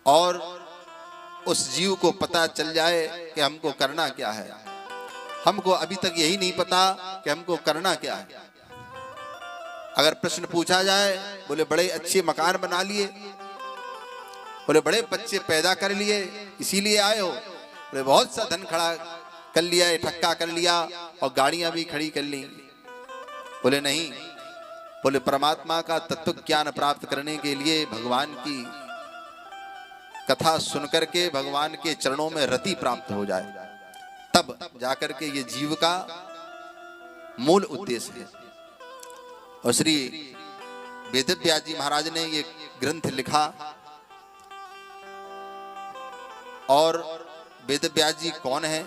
और उस जीव को पता चल जाए कि हमको करना क्या है। हमको अभी तक यही नहीं पता कि हमको करना क्या है। अगर प्रश्न पूछा जाए, बोले बड़े अच्छे मकान बना लिए, बोले बड़े बच्चे पैदा कर लिए इसीलिए आए हो, बोले बहुत सा धन खड़ा कर लिया, इकट्ठा कर लिया और गाड़ियां भी खड़ी कर ली। बोले नहीं, बोले परमात्मा का तत्व ज्ञान प्राप्त करने के लिए भगवान की कथा सुनकर के भगवान के चरणों में रति प्राप्त हो जाए, तब जाकर के ये जीव का मूल उद्देश्य है। और श्री वेदव्यास जी महाराज ने ये ग्रंथ लिखा। और वेदव्यास जी कौन है?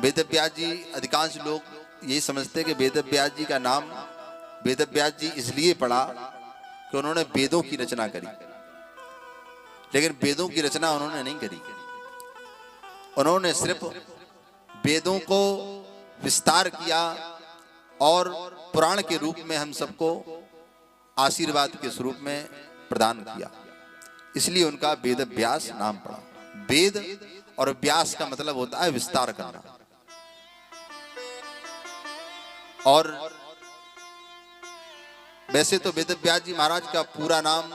वेदव्यास जी, अधिकांश लोग यही समझते हैं कि वेदव्यास जी का नाम वेदव्यास जी इसलिए पड़ा कि उन्होंने वेदों की रचना करी, लेकिन वेदों की रचना उन्होंने नहीं करी। उन्होंने सिर्फ वेदों को विस्तार किया और पुराण के रूप में हम सबको आशीर्वाद के स्वरूप में प्रदान किया, इसलिए उनका वेदव्यास नाम पड़ा। वेद और व्यास का मतलब होता है विस्तार करना। और वैसे तो वेदव्यास जी महाराज का पूरा नाम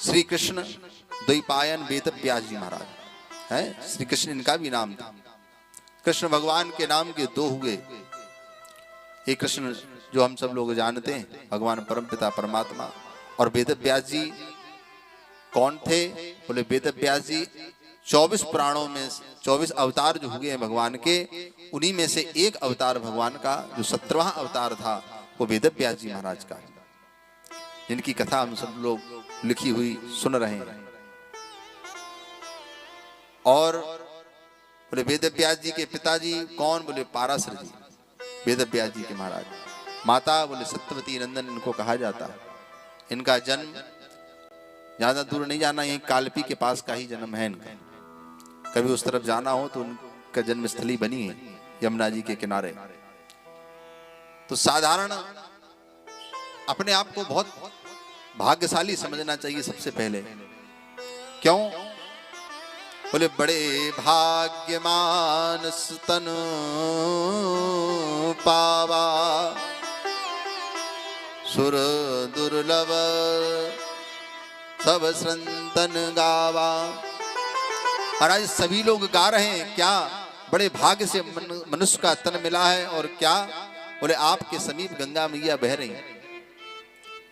श्री कृष्ण द्वैपायन वेदव्यास जी महाराज है। श्री कृष्ण इनका भी नाम था। कृष्ण भगवान के नाम के दो हुए। एक कृष्ण जो हम सब लोग जानते हैं, भगवान परमपिता परमात्मा, और वेदव्यास जी कौन थे? बोले वेदव्यास जी 24 पुराणों में 24 अवतार जो हुए हैं भगवान के, उन्हीं में से एक अवतार भगवान का जो 17वां अवतार था वो वेदव्यास जी महाराज का, जिनकी कथा हम सब लोग लिखी हुई सुन रहे हैं। और बोले वेदव्यास जी के पिताजी कौन? बोले पाराशर जी, वेदव्यास जी के महाराज। माता बोले सत्यवती नंदन इनको कहा जाता है। इनका जन्म ज्यादा दूर नहीं जाना, यही कालपी के पास का ही जन्म है इनका। कभी उस तरफ जाना हो तो उनका जन्मस्थली बनी है यमुना जी के किनारे। तो साधारण अपने आप को बहुत भाग्यशाली समझना चाहिए सबसे पहले। क्यों? बोले बड़े भाग्यमान स्तन पावा, सुर दुर्लभ सब संतन गावा। महाराज सभी लोग गा रहे हैं, क्या बड़े भाग्य से मनुष्य का तन मिला है। और क्या? बोले आपके समीप गंगा मैया बह रही।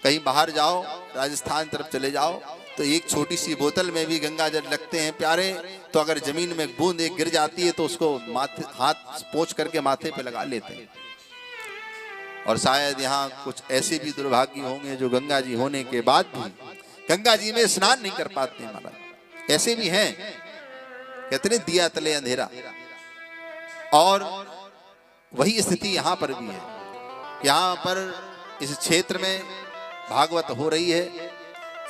कहीं बाहर जाओ, राजस्थान तरफ चले जाओ, तो एक छोटी सी बोतल में भी गंगा जल रखते हैं प्यारे, तो अगर जमीन में बूंद एक गिर जाती है तो उसको माथे हाथ पोंछ करके माथे पे लगा लेते हैं। और शायद यहाँ कुछ ऐसे भी दुर्भाग्य होंगे जो गंगा जी होने के बाद भी गंगा जी में स्नान नहीं कर पाते हैं महाराज। ऐसे भी हैं, कहते दिया तले अंधेरा। और वही स्थिति यहाँ पर भी है। यहाँ पर इस क्षेत्र में भागवत हो रही है।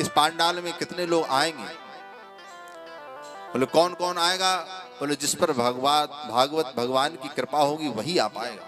इस पांडाल में कितने लोग आएंगे? बोले कौन कौन आएगा? बोले जिस पर भागवत भगवान की कृपा होगी वही आ पाएगा।